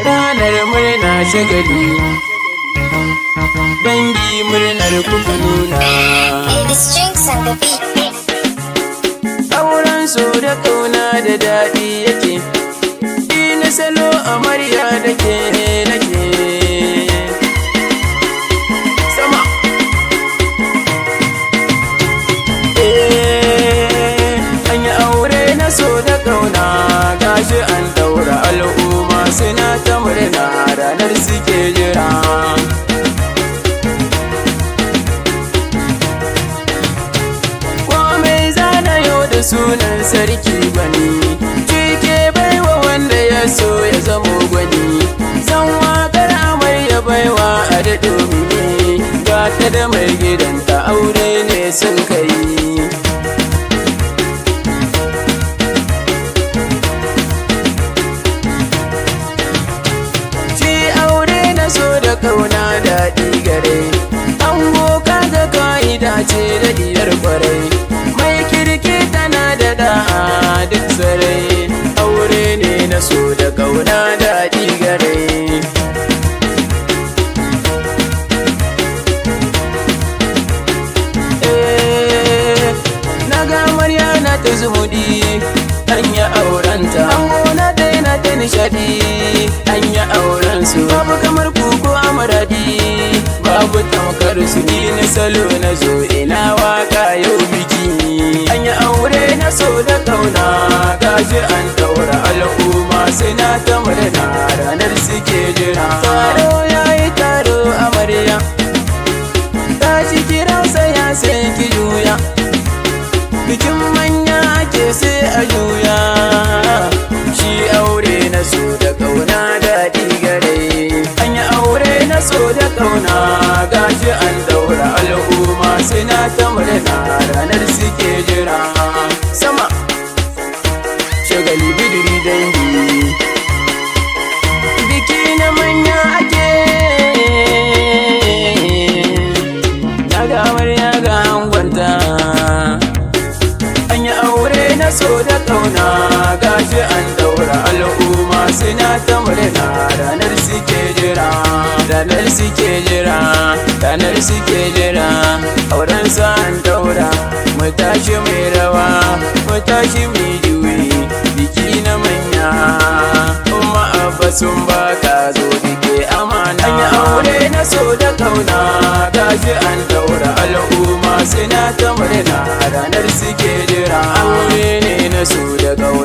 ranar murna shagali, dangi murnar kuka nuna. The strings and the beat. Auren su da kauna da daɗi yake, ina salo amarya da ke nake. Sama an yi aure na so da kauna, gashi an daura al'umma suna ta murna ranar suke jira. Sunan sarki gwani, cike baiwa wanda ya so ya zamo gwani. Zan waƙar amarya baiwa a daɗo mini, ga ta da mai gidanta aure ne sun kai. Shi aure na so da kauna daɗi gare, ango kaga ka'ida ce da diyar kwarai. Mai kirki tana da da'a duk sarai, aure ne na so da kauna daɗi gare. Na ga amarya na ta zumuɗi, an yi aurenta. Ango na daina ta nishaɗi, an yi aurensu. Babu kamar kuku a maradi, babu tamkar su. Ni na salo na zo ina waka yau biki. An yi aure na so da kauna, gashi an daura al'umma suna ta murna ranar suke jira. Taro ya yi taro amarya, tashi kiransa ya sai ki juya. Bikin manya ake sai a juya, shi aure na so da kauna daɗi gare. An yi aure na so da kauna, gashi an daura al'umma suna ta murna ranar suke jira. Sama shagali bidiri dangi, biki na manya ake. Ya ga amarya ga angonta, an yi aure na so da kauna, gashi an daura al'umma suna ta murna ranar suke jira. Ranar suke jira, ranar suke jira, auren sa an daura. Mu tashi mai rawa, mu tashi mai juyi, biki na manya. Umma abba sun baka zo biki amana. An yi aure na so da kauna, gashi an daura al'umma suna ta murna ranar suke jira. Aure ne na so da kauna.